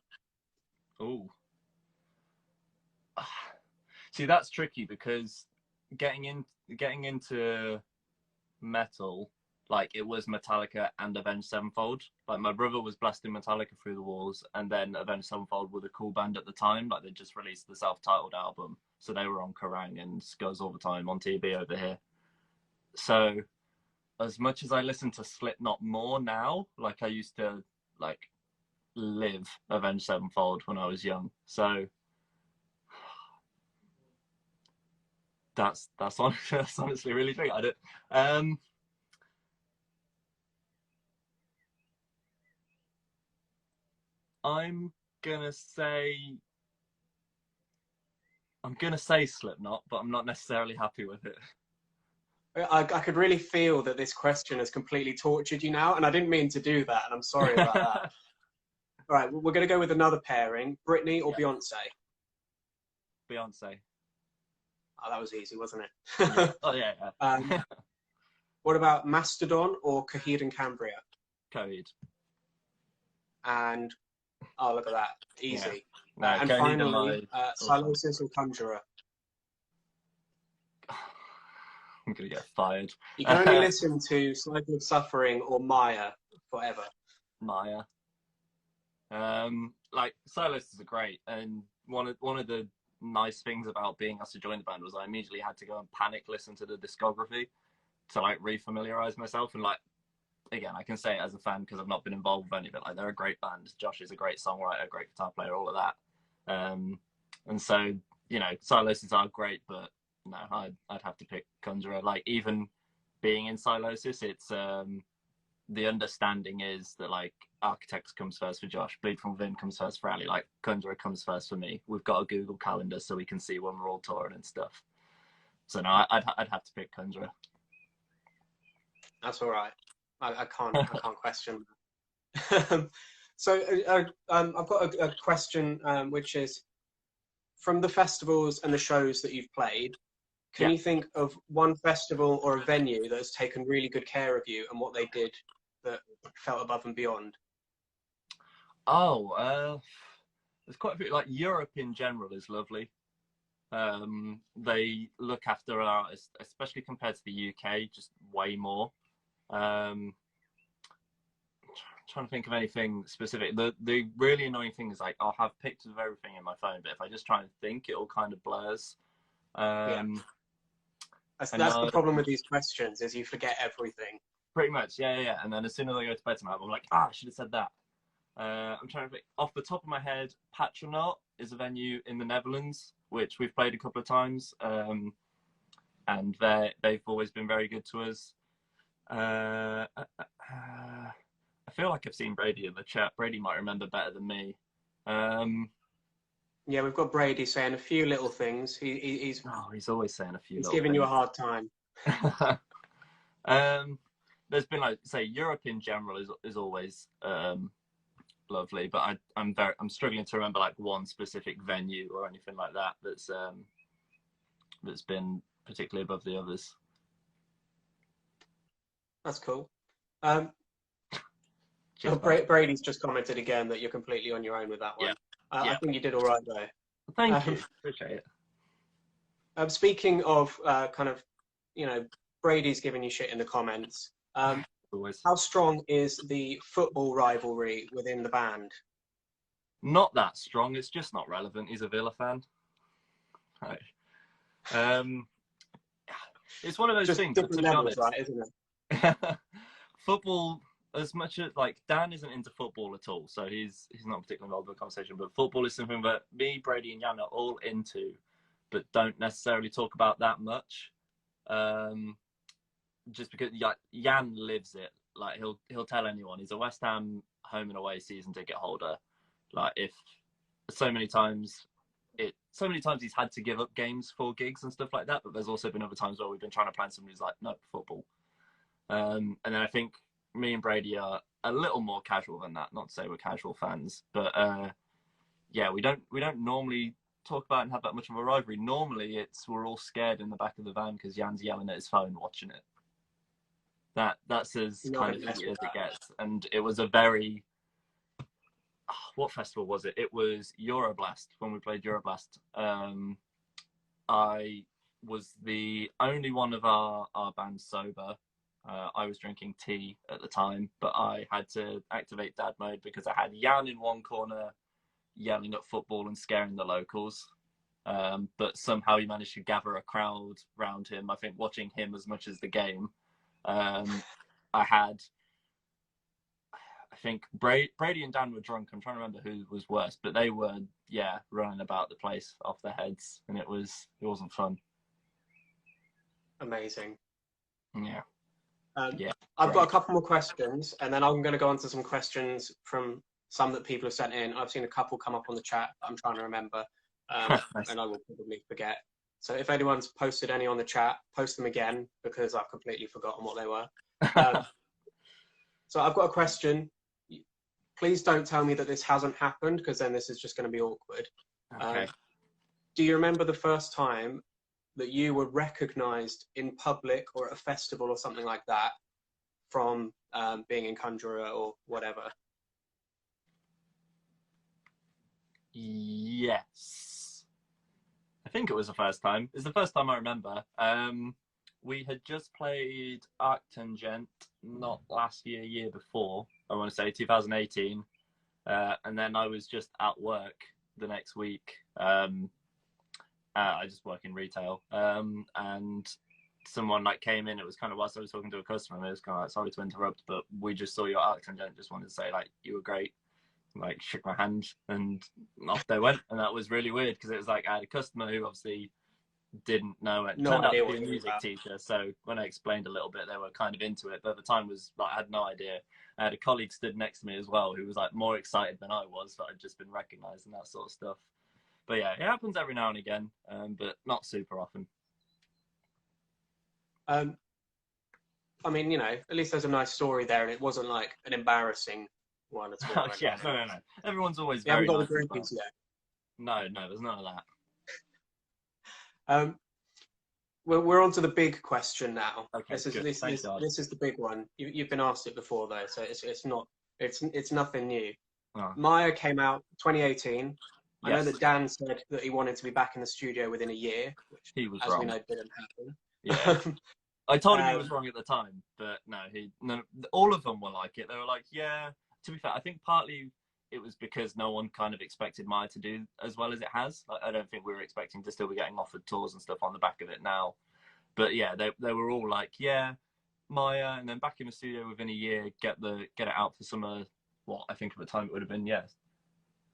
Ooh. See, that's tricky, because getting into metal, like, it was Metallica and Avenged Sevenfold. Like, my brother was blasting Metallica through the walls, and then Avenged Sevenfold were the cool band at the time. Like, they just released the self-titled album, so they were on Kerrang and Scuzz all the time on TV over here. So as much as I listen to Slipknot more now, like I used to like live Avenged Sevenfold when I was young. So that's honestly really true. I don't. I'm gonna say Slipknot, but I'm not necessarily happy with it. I could really feel that this question has completely tortured you now, and I didn't mean to do that, and I'm sorry about that. All right, we're going to go with another pairing, Britney or Beyonce? Beyonce. Oh, that was easy, wasn't it? Yeah. Oh, yeah. What about Mastodon or Coheed and Cambria? Coheed. And, oh, look at that. Easy. Yeah. No, and finally, Sylosis or Conjurer? I'm going to get fired. You can only listen to Cycle of Suffering or Maya forever. Maya. Like, Sylosis are great, and one of the nice things about being asked to join the band was I immediately had to go and panic listen to the discography to like refamiliarize myself. And like, again, I can say it as a fan because I've not been involved with any of it. Like, they're a great band. Josh is a great songwriter, great guitar player, all of that. And so, you know, Sylosis are great, but no, I'd have to pick Conjurer. Like, even being in Sylosis, it's the understanding is that like Architects comes first for Josh, Bleed from Within comes first for Ali, like Conjurer comes first for me. We've got a Google Calendar so we can see when we're all touring and stuff. So no, I'd have to pick Conjurer. That's all right. I can't question that. So I've got a question, which is, from the festivals and the shows that you've played, can you think of one festival or a venue that has taken really good care of you and what they did that felt above and beyond? Oh, there's quite a few. Like, Europe in general is lovely. They look after an artist, especially compared to the UK, just way more. Trying to think of anything specific. The really annoying thing is like I'll have pictures of everything in my phone, but if I just try and think, it all kind of blurs. That's the problem with these questions, is you forget everything. Pretty much, yeah. And then as soon as I go to bed tonight, I'm like, I should have said that. I'm trying to think off the top of my head. Patronaut is a venue in the Netherlands, which we've played a couple of times, and they've always been very good to us. I feel like I've seen Brady in the chat. Brady might remember better than me. Yeah, we've got Brady saying a few little things. He's always saying a few. He's giving you a hard time. There's been, like, say, Europe in general is always lovely, but I'm struggling to remember like one specific venue or anything like that that's been particularly above the others. That's cool. Brady's just commented again that you're completely on your own with that one. I think you did all right though. Thank you. Appreciate it. Speaking of kind of, you know, Brady's giving you shit in the comments. Always. How strong is the football rivalry within the band? Not that strong. It's just not relevant. He's a Villa fan. Right. It's one of those just things. Different levels, right? Isn't it? Football, as much as like Dan isn't into football at all, so he's not particularly involved in the conversation. But football is something that me, Brady, and Jan are all into, but don't necessarily talk about that much. Just because Jan lives it. Like he'll tell anyone he's a West Ham home and away season ticket holder. Like, if so many times he's had to give up games for gigs and stuff like that. But there's also been other times where we've been trying to plan something who's like, no, football. And then I think me and Brady are a little more casual than that. Not to say we're casual fans, but yeah, we don't normally talk about and have that much of a rivalry. Normally we're all scared in the back of the van because Jan's yelling at his phone watching it. That's as kind of as it gets. And it was a very what festival was it? It was Euroblast. When we played Euroblast, I was the only one of our band sober. I was drinking tea at the time, but I had to activate dad mode because I had Jan in one corner yelling at football and scaring the locals. but somehow he managed to gather a crowd around him. I think watching him as much as the game. I think Brady and Dan were drunk. I'm trying to remember who was worse, but they were, running about the place off their heads, and it wasn't fun. Amazing. Yeah. I've got a couple more questions, and then I'm going to go on to some questions from some that people have sent in. I've seen a couple come up on the chat. I'm trying to remember, Nice. and I will probably forget. So if anyone's posted any on the chat, post them again, because I've completely forgotten what they were. So I've got a question. Please don't tell me that this hasn't happened, because then this is just going to be awkward. Okay. Do you remember the first time that you were recognised in public or at a festival or something like that from being in Conjurer or whatever? Yes. I think it was the first time. It's the first time I remember. We had just played Arctangent, not last year, year before, I want to say 2018. And then I was just at work the next week. I just work in retail. And someone like came in, it was kind of whilst I was talking to a customer, and it was kind of like, sorry to interrupt, but we just saw your Arctangent, just wanted to say like, you were great. Like shook my hand and off they went. And that was really weird, because it was like I had a customer who obviously didn't know it. Turned out to be a music teacher, so when I explained a little bit, they were kind of into it, but at the time was like, I had no idea. I had a colleague stood next to me as well who was like more excited than I was that I'd just been recognized and that sort of stuff. But yeah, it happens every now and again, but not super often. I mean, you know, at least there's a nice story there, and it wasn't like an embarrassing one at all. Yeah, no. Everyone's always you haven't very got nice. The groupies yet. No, there's none of that. We're on to the big question now. Okay, this is the big one. You've been asked it before though, so it's nothing new. Oh. Maya came out 2018. I know that Dan said that he wanted to be back in the studio within a year, which he was as wrong. we know didn't happen. Yeah. I told him he was wrong at the time, but no, all of them were like it. They were like, yeah. To be fair, I think partly it was because no one kind of expected Maya to do as well as it has. Like, I don't think we were expecting to still be getting offered tours and stuff on the back of it now. But yeah, they were all like, yeah, Maya, and then back in the studio within a year, get it out for summer. What I think at the time it would have been,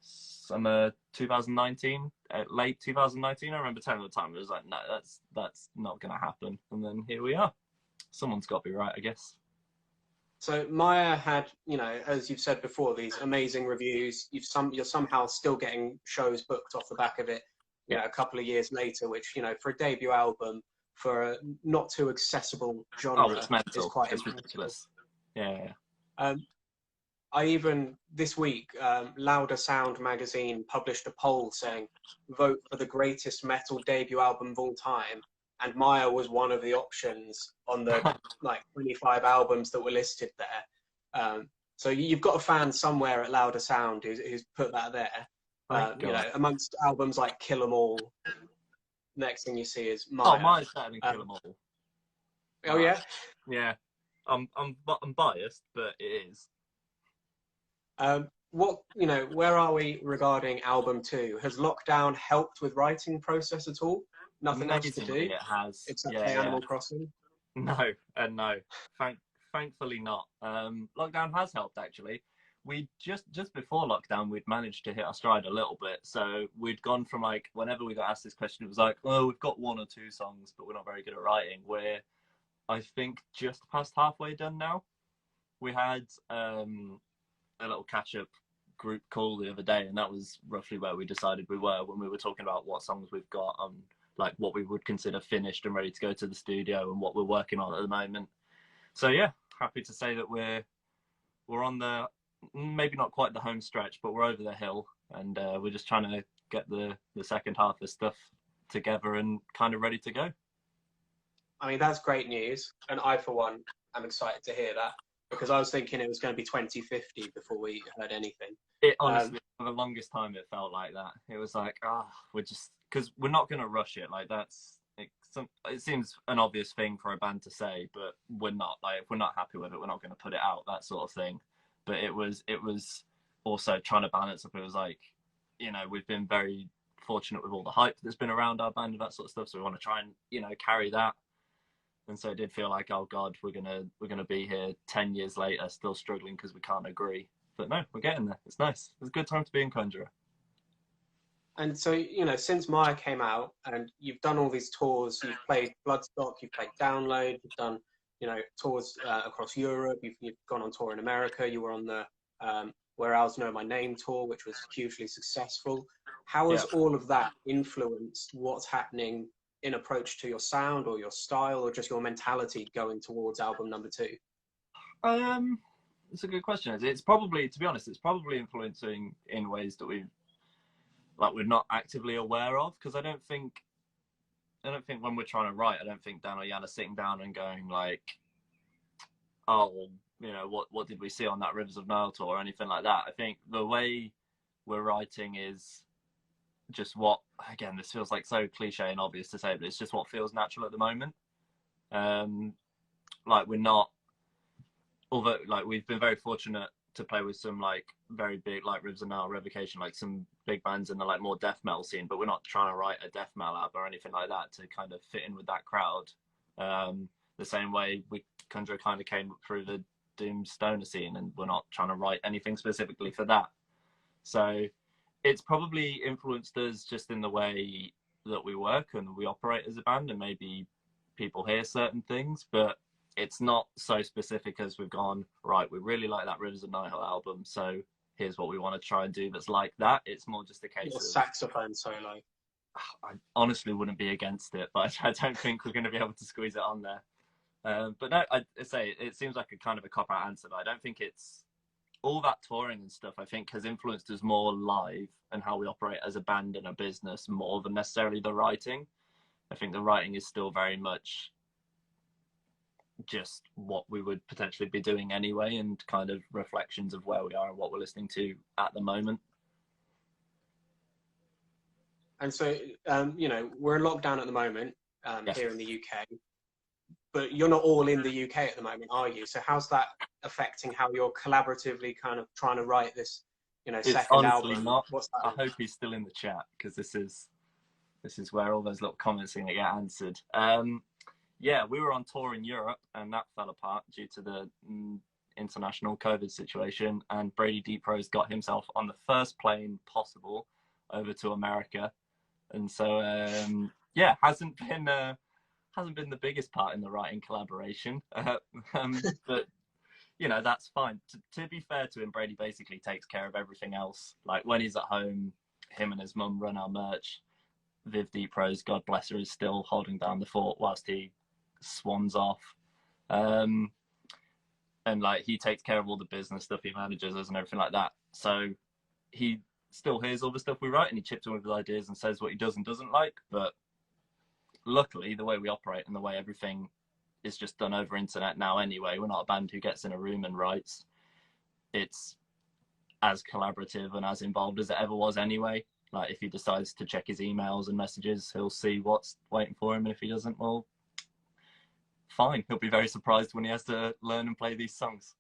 summer 2019, late 2019. I remember telling at the time, it was like, no, that's not going to happen. And then here we are. Someone's got to be right, I guess. So Maya had, you know, as you've said before, these amazing reviews. You're somehow still getting shows booked off the back of it. You know, a couple of years later, which, you know, for a debut album, for a not too accessible genre, it's mental. Is quite it's ridiculous. Yeah. I even this week, Louder Sound magazine published a poll saying, vote for the greatest metal debut album of all time. And Maya was one of the options on the like 25 albums that were listed there. So you've got a fan somewhere at Louder Sound who's put that there. You know, amongst albums like Kill 'Em All. Next thing you see is Maya. Oh, Maya's better than Kill 'Em All. Oh yeah. Yeah, I'm biased, but it is. Where are we regarding album 2? Has lockdown helped with writing process at all? Nothing else to do. It has. Except for Animal Crossing. No. Thankfully not. Lockdown has helped actually. We just before lockdown, we'd managed to hit our stride a little bit. So we'd gone from like, whenever we got asked this question, it was like, oh, we've got 1 or 2 songs, but we're not very good at writing. We're, I think, just past halfway done now. We had a little catch-up group call the other day, and that was roughly where we decided we were when we were talking about what songs we've got and like what we would consider finished and ready to go to the studio and what we're working on at the moment. So yeah, happy to say that we're on the, maybe not quite the home stretch, but we're over the hill, and we're just trying to get the second half of stuff together and kind of ready to go. I mean, that's great news, and I for one am excited to hear that, because I was thinking it was going to be 2050 before we heard anything. It honestly, for the longest time, it felt like that. It was like, we're just, because we're not going to rush it. Like it seems an obvious thing for a band to say, but we're not. Like, if we're not happy with it, we're not going to put it out, that sort of thing. But it was also trying to balance up. It was like, you know, we've been very fortunate with all the hype that's been around our band and that sort of stuff. So we want to try and, you know, carry that. And so it did feel like, oh God, we're gonna be here 10 years later, still struggling because we can't agree. But no, we're getting there. It's nice. It's a good time to be in Conjurer. And so, you know, since Maya came out and you've done all these tours, you've played Bloodstock, you've played Download, you've done, you know, tours across Europe, you've gone on tour in America, you were on the Where Owls Know My Name tour, which was hugely successful. How has all of that influenced what's happening in approach to your sound or your style or just your mentality going towards album number 2? It's a good question. It's probably, to be honest, it's probably influencing in ways that we're not actively aware of, because I don't think when we're trying to write, I don't think Dan or Jan are sitting down and going like, oh, you know, what did we see on that Rivers of Nile tour or anything like that. I think the way we're writing is just what, again, this feels like so cliche and obvious to say, but it's just what feels natural at the moment. Like we're not, although like we've been very fortunate to play with some like very big like Rivers of Nile, Revocation, like some big bands in the like more death metal scene, but we're not trying to write a death metal album or anything like that to kind of fit in with that crowd. The same way Conjurer kind of came through the doom stoner scene, and we're not trying to write anything specifically for that. So it's probably influenced us just in the way that we work and we operate as a band, and maybe people hear certain things, but it's not so specific as we've gone, right, we really like that Rivers of Nihil album, so here's what we want to try and do that's like that. It's more just a case of saxophone solo. I honestly wouldn't be against it, but I don't think we're going to be able to squeeze it on there. But no, I say it seems like a kind of a cop-out answer, but I don't think it's all that touring and stuff. I think has influenced us more live and how we operate as a band and a business more than necessarily the writing. I think the writing is still very much just what we would potentially be doing anyway, and kind of reflections of where we are and what we're listening to at the moment. And so, you know, we're in lockdown at the moment Yes. here in the UK, but you're not all in the UK at the moment, are you? So how's that affecting how you're collaboratively kind of trying to write this, you know, It's second honestly album? not. What's that I hope he's still in the chat, because this is where all those little comments are going to get answered. Yeah, we were on tour in Europe and that fell apart due to the international COVID situation, and Brady Deeprose got himself on the first plane possible over to America, and so yeah, hasn't been the biggest part in the writing collaboration, but you know, that's fine. To be fair to him, Brady basically takes care of everything else. Like when he's at home, him and his mum run our merch. Viv Deeprose, God bless her, is still holding down the fort whilst he swans off, and like he takes care of all the business stuff, he manages us and everything like that, so he still hears all the stuff we write and he chips in with his ideas and says what he does and doesn't like. But luckily the way we operate and the way everything is just done over internet now anyway, we're not a band who gets in a room and writes. It's as collaborative and as involved as it ever was anyway. Like if he decides to check his emails and messages, he'll see what's waiting for him, and if he doesn't, well, fine. He'll be very surprised when he has to learn and play these songs.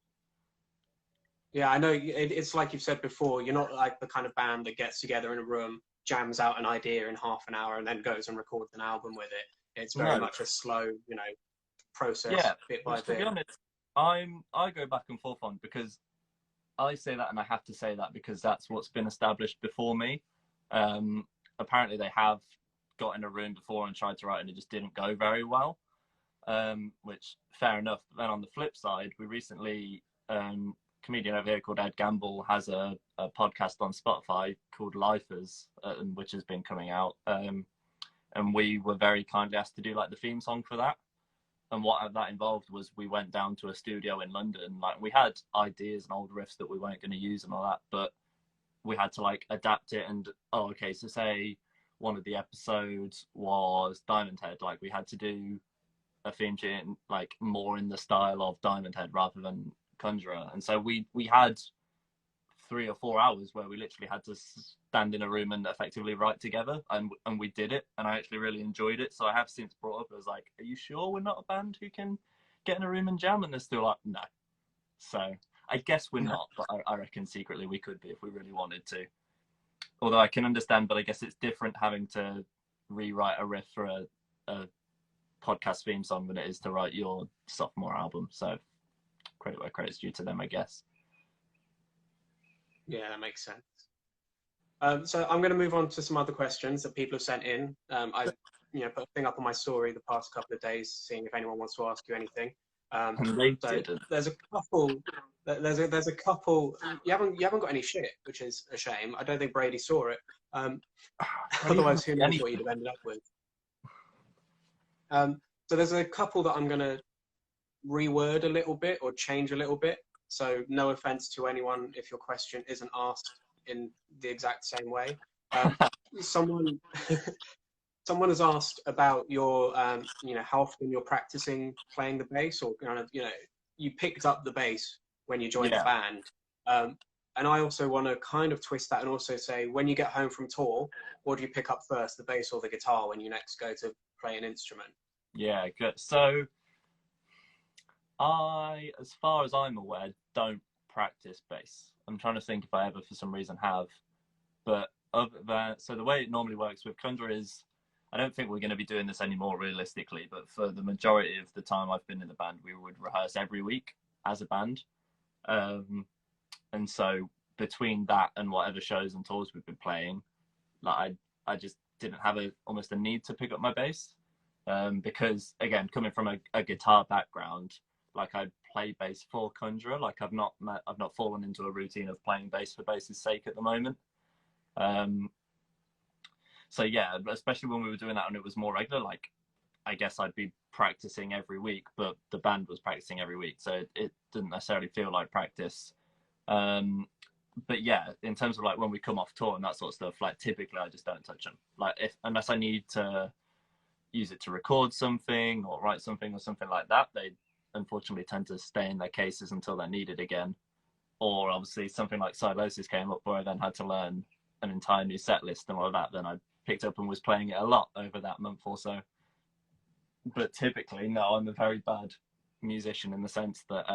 Yeah, I know it's like you've said before, you're not like the kind of band that gets together in a room, jams out an idea in half an hour and then goes and records an album with it. It's very much a slow, you know, process, bit by bit. To be honest, I go back and forth on, because I say that and I have to say that because that's what's been established before me. Apparently they have got in a room before and tried to write and it just didn't go very well. Which fair enough. But then on the flip side, we recently, comedian over here called Ed Gamble has a podcast on Spotify called Lifers, which has been coming out, and we were very kindly asked to do like the theme song for that. And what that involved was we went down to a studio in London. Like we had ideas and old riffs that we weren't going to use and all that, but we had to like adapt it. And okay, so say one of the episodes was Diamond Head, like we had to do a theme tune like more in the style of Diamond Head rather than Conjurer. And so we had 3 or 4 hours where we literally had to stand in a room and effectively write together, and we did it, and I actually really enjoyed it. So I have since brought up, I was like, are you sure we're not a band who can get in a room and jam? And they're still like, no. So I guess we're not, but I reckon secretly we could be if we really wanted to. although I can understand, but I guess it's different having to rewrite a riff for a podcast theme song than it is to write your sophomore album. So credit where credit's due to them, I guess. Yeah, that makes sense. So I'm going to move on to some other questions that people have sent in. I put a thing up on my story the past couple of days, seeing if anyone wants to ask you anything. And they so didn't. There's a couple. There's a couple. You haven't got any shit, which is a shame. I don't think Brady saw it. Otherwise, who knows what you'd have ended up with. So there's a couple that I'm going to reword a little bit or change a little bit. So no offense to anyone if your question isn't asked in the exact same way. Someone has asked about your, how often you're practicing playing the bass, or kind of, you picked up the bass when you joined the band. And I also want to kind of twist that and also say, when you get home from tour, what do you pick up first, the bass or the guitar, when you next go to play an instrument? Yeah, good. So I, as far as I'm aware, don't practice bass. I'm trying to think if I ever, for some reason, have. But other than, so the way it normally works with Conjurer is, I don't think we're going to be doing this anymore realistically, but for the majority of the time I've been in the band, we would rehearse every week as a band. And so between that and whatever shows and tours we've been playing, like I just didn't have almost a need to pick up my bass. Because again, coming from a guitar background, like I play bass for Conjurer, like I've not fallen into a routine of playing bass for bass's sake at the moment. So yeah, especially when we were doing that and it was more regular, like I guess I'd be practicing every week, but the band was practicing every week, so it didn't necessarily feel like practice. But yeah, in terms of like when we come off tour and that sort of stuff, like typically I just don't touch them. Like unless I need to use it to record something or write something or something like that, they unfortunately tend to stay in their cases until they're needed again. Or obviously something like Sylosis came up where I then had to learn an entire new set list and all of that, then I picked up and was playing it a lot over that month or so. But typically, no, I'm a very bad musician in the sense that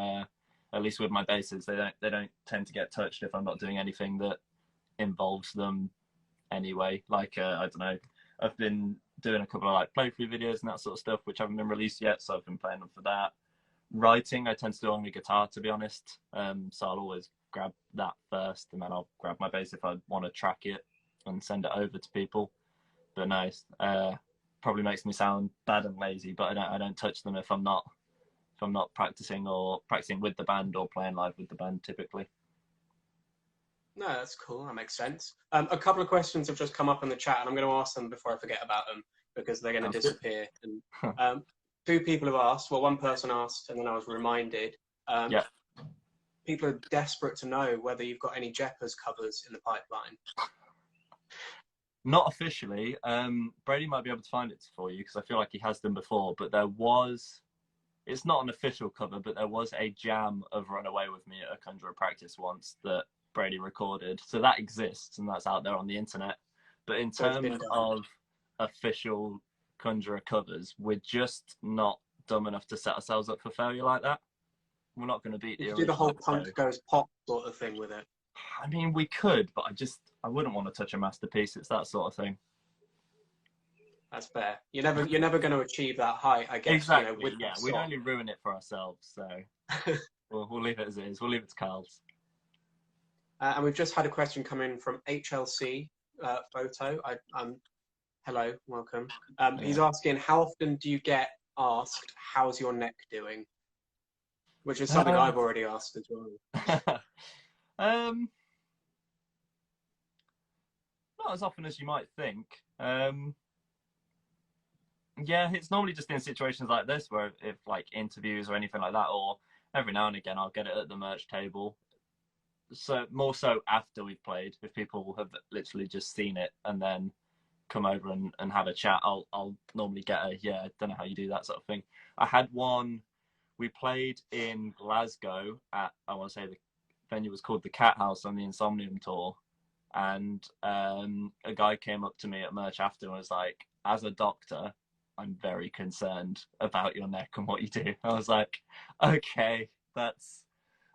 at least with my basses, they don't tend to get touched if I'm not doing anything that involves them anyway. Like I don't know, I've been doing a couple of like playthrough videos and that sort of stuff which haven't been released yet, so I've been playing them for that. Writing I tend to do on the guitar, to be honest, so I'll always grab that first and then I'll grab my bass if I want to track it and send it over to people. But nice, probably makes me sound bad and lazy, but I don't touch them if I'm not practicing with the band or playing live with the band typically. No, that's cool. That makes sense. A couple of questions have just come up in the chat, and I'm going to ask them before I forget about them because they're going to disappear. And two people have asked. Well, one person asked, and then I was reminded. Yeah. People are desperate to know whether you've got any Jeppers covers in the pipeline. Not officially. Brady might be able to find it for you because I feel like he has them before. But there was. It's not an official cover, but there was a jam of "Run Away With Me" at a Conjurer practice once that Brady recorded, so that exists and that's out there on the internet. But in terms of official Conjurer covers, we're just not dumb enough to set ourselves up for failure like that. We're not going to beat the original. Do the whole punk goes pop sort of thing with it. I mean, we could, but I wouldn't want to touch a masterpiece. It's that sort of thing. That's fair. You're never going to achieve that height, I guess. Exactly. We'd only ruin it for ourselves. So we'll leave it as it is. We'll leave it to Carl's. And we've just had a question come in from HLC Photo. Hello, welcome. He's asking, how often do you get asked, how's your neck doing? Which is something I've already asked as well. Not as often as you might think. Yeah, it's normally just in situations like this where if like interviews or anything like that, or every now and again I'll get it at the merch table. So more so after we've played, if people have literally just seen it and then come over and have a chat, I'll normally get a I don't know how you do that sort of thing. I had one. We played in Glasgow at, I want to say the venue was called the Cat House on the Insomnium tour, and a guy came up to me at merch after and was like, as a doctor, I'm very concerned about your neck and what you do. I was like, okay, that's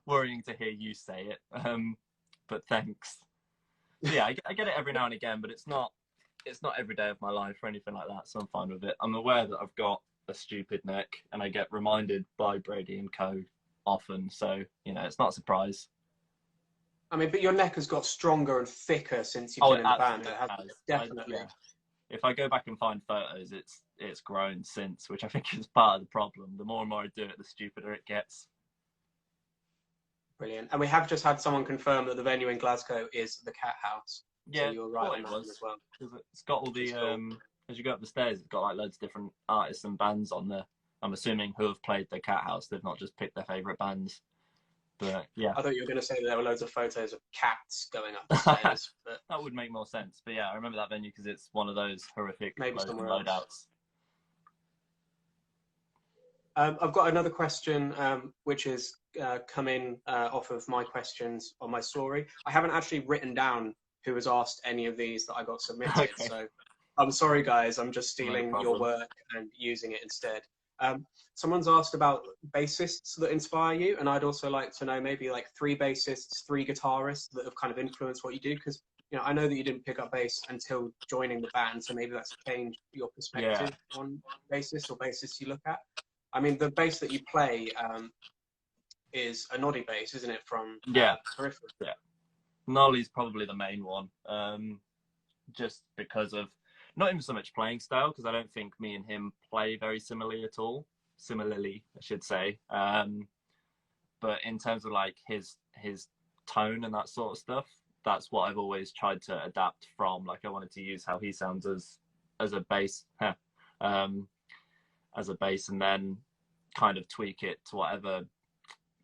worrying to hear you say it, but thanks. So yeah, I get it every now and again, but it's not every day of my life or anything like that. So I'm fine with it. I'm aware that I've got a stupid neck, and I get reminded by Brady and co often. So it's not a surprise. I mean, but your neck has got stronger and thicker since you've Oh, been it in the band. absolutely It has has. definitely. Yeah. If I go back and find photos, it's grown since, which I think is part of the problem. The more and more I do it, the stupider it gets. Brilliant. And we have just had someone confirm that the venue in Glasgow is the Cat House. So Yeah, you're right on that one as well. It's got all the cool. as you go up the stairs, it's got like loads of different artists and bands on there. I'm assuming who have played the Cat House. They've not just picked their favourite bands. But yeah, I thought you were going to say that there were loads of photos of cats going up the stairs. But that would make more sense. But yeah, I remember that venue because it's one of those horrific maybe loads and somewhere loadouts. else. I've got another question, which is coming off of my questions on my story. I haven't actually written down who has asked any of these that I got submitted. Okay. So I'm sorry, guys. I'm just stealing No your problem. work and using it instead. Someone's asked about bassists that inspire you, and I'd also like to know maybe like 3 bassists, 3 guitarists that have kind of influenced what you do, because I know that you didn't pick up bass until joining the band, so maybe that's changed your perspective on bassists or bassists you look at. I mean, the bass that you play is a noddy bass, isn't it? From Peripheral. Yeah. Nolly's probably the main one, just because of not even so much playing style, because I don't think me and him play very similarly at all. Similarly, I should say. But in terms of like his tone and that sort of stuff, that's what I've always tried to adapt from. Like I wanted to use how he sounds as a bass, as a bass, and then kind of tweak it to whatever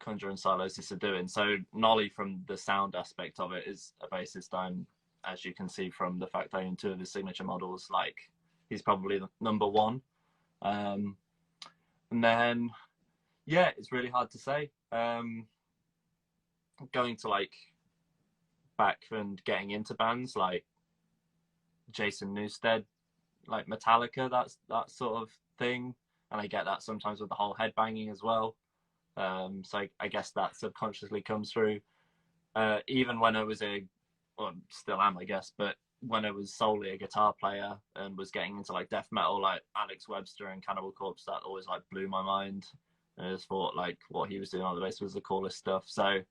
Conjurer and Sylosis are doing. So Nolly, from the sound aspect of it, is a bassist I'm, as you can see from the fact I own 2 of his signature models, like he's probably the number 1. And then yeah, it's really hard to say. Going to like back and getting into bands like Jason Newsted, like Metallica, that sort of thing, and I get that sometimes with the whole headbanging as well. So I guess that subconsciously comes through. Even when I was still am, I guess, but when I was solely a guitar player and was getting into like death metal, like Alex Webster and Cannibal Corpse, that always like blew my mind. And I just thought like what he was doing on the bass was the coolest stuff. So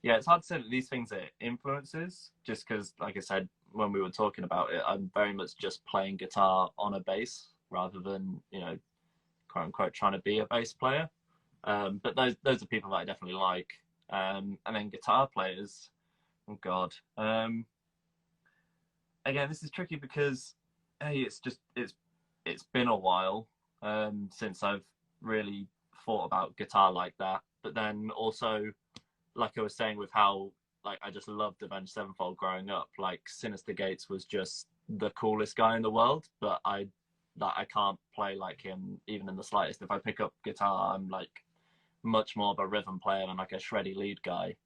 yeah, it's hard to say that these things are influences, just because, like I said, when we were talking about it, I'm very much just playing guitar on a bass rather than, quote unquote, trying to be a bass player. But those are people that I definitely like. And then guitar players, oh God. Again, this is tricky because, hey, it's been a while since I've really thought about guitar like that. But then also, like I was saying, with how like I just loved Avenged Sevenfold growing up, like Sinister Gates was just the coolest guy in the world, but I can't play like him even in the slightest. If I pick up guitar, I'm like much more of a rhythm player and like a shreddy lead guy,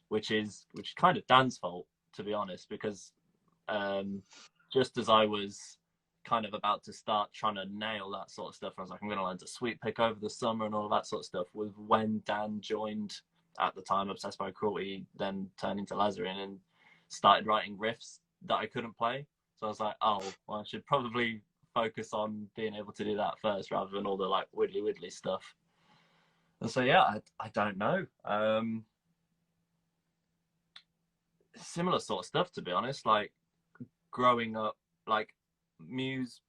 which is kind of Dan's fault, to be honest, because just as I was kind of about to start trying to nail that sort of stuff, I was like, I'm going to learn to sweep pick over the summer and all of that sort of stuff, was when Dan joined, at the time Obsessed by Cruelty, then turned into Lazarine, and started writing riffs that I couldn't play. So I was like, oh, well, I should probably focus on being able to do that first rather than all the like widdly stuff. And so yeah, I don't know. Similar sort of stuff, to be honest. Like growing up, like Muse,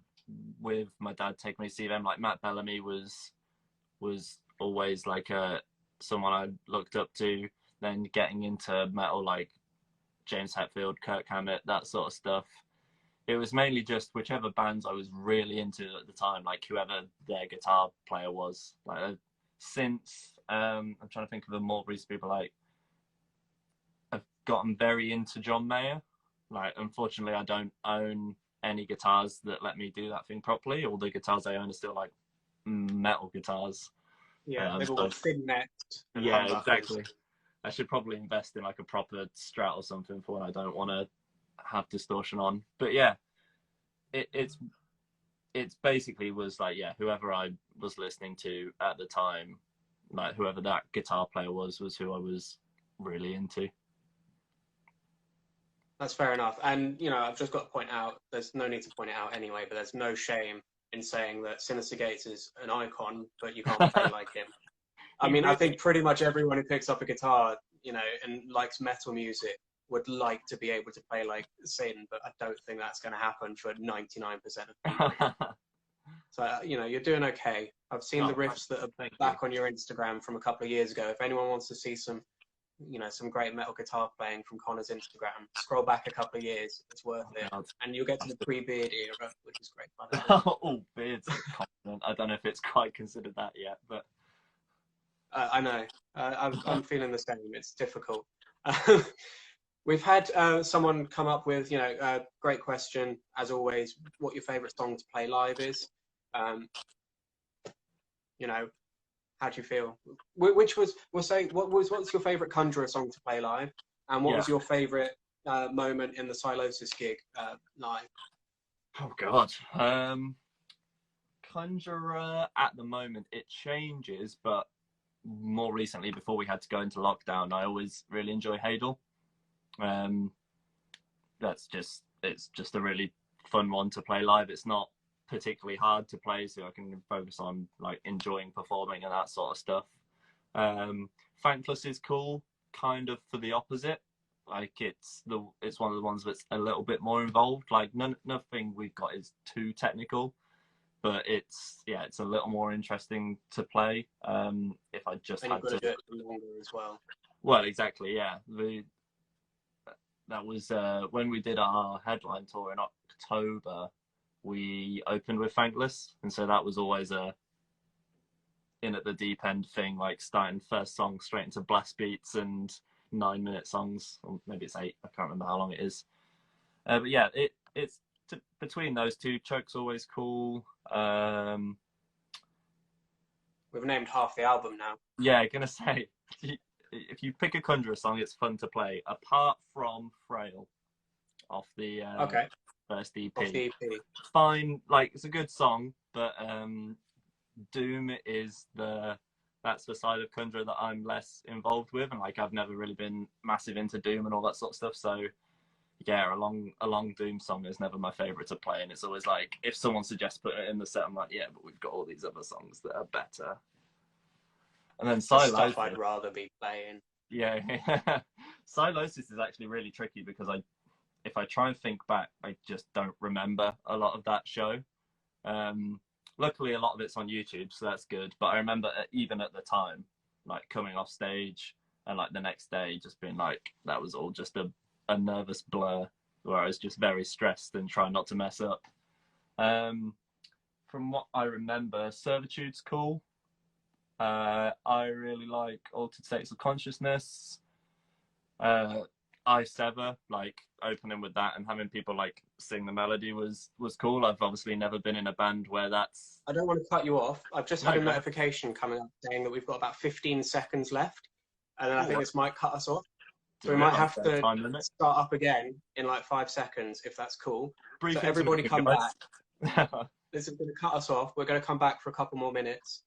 with my dad taking me to see them, like Matt Bellamy was always like someone I looked up to. Then getting into metal, like James Hetfield, Kirk Hammett, that sort of stuff. It was mainly just whichever bands I was really into at the time, like whoever their guitar player was. Like since I'm trying to think of the more recent people, like I've gotten very into John Mayer. Like unfortunately I don't own any guitars that let me do that thing properly. All the guitars I own are still like metal guitars. Yeah, they've all got thin necks. Yeah, exactly. I should probably invest in like a proper Strat or something for when I don't want to have distortion on. But yeah, it's basically was like, yeah, whoever I was listening to at the time, like whoever that guitar player was who I was really into. That's fair enough. And, you know, I've just got to point out, there's no need to point it out anyway, but there's no shame in saying that Sinister Gates is an icon, but you can't play like him. I mean, I think pretty much everyone who picks up a guitar, you know, and likes metal music would like to be able to play like Sin, but I don't think that's going to happen for 99% of people. So, you know, you're doing okay. I've seen the riffs that are back on your Instagram from a couple of years ago. If anyone wants to see some, you know, some great metal guitar playing from Conor's Instagram, scroll back a couple of years. It's worth it. And you'll get to the pre-beard era, which is great fun. Oh, beards. I don't know if it's quite considered that yet, but... I know. I'm feeling the same. It's difficult. We've had someone come up with, you know, a great question, as always, what your favourite song to play live is. You know, how do you feel? Which was, we'll say, what's your favourite Conjurer song to play live? And what was your favourite moment in the Sylosis gig live? Oh, God. Conjurer, at the moment, it changes, but more recently, before we had to go into lockdown, I always really enjoy Hadel. It's just a really fun one to play live. It's not particularly hard to play, so I can focus on like enjoying performing and that sort of stuff. Thankless is cool, kind of for the opposite. Like it's one of the ones that's a little bit more involved. Like nothing we've got is too technical, but it's a little more interesting to play. If I just had to do it longer as well. Well, exactly, yeah. That was when we did our headline tour in October. We opened with Thankless, and so that was always a in at the deep end thing, like starting first song straight into blast beats and 9-minute songs, or maybe it's 8. I can't remember how long it is. But yeah, it's between those two. Choke's always cool. We've named half the album now. Yeah, gonna say, if you pick a Conjurer song, it's fun to play. Apart from Frail, off the first EP. Off the EP. Fine, like it's a good song, but Doom is that's the side of Conjurer that I'm less involved with, and like I've never really been massive into Doom and all that sort of stuff. So yeah, a long Doom song is never my favourite to play, and it's always like if someone suggests put it in the set, I'm like, yeah, but we've got all these other songs that are better. And then Sylosis, stuff I'd rather be playing. Yeah, Sylosis is actually really tricky because if I try and think back, I just don't remember a lot of that show. Luckily, a lot of it's on YouTube, so that's good. But I remember even at the time, like coming off stage and like the next day, just being like, that was all just a nervous blur where I was just very stressed and trying not to mess up. From what I remember, Servitude's cool. I really like Altered States of Consciousness. I Sever, like opening with that and having people like sing the melody was cool. I've obviously never been in a band where that's... I don't want to cut you off. I've just had a notification coming up saying that we've got about 15 seconds left, and then I think this might cut us off. So we might have to start up again in like 5 seconds, if that's cool. So everybody come back. This is going to cut us off. We're going to come back for a couple more minutes.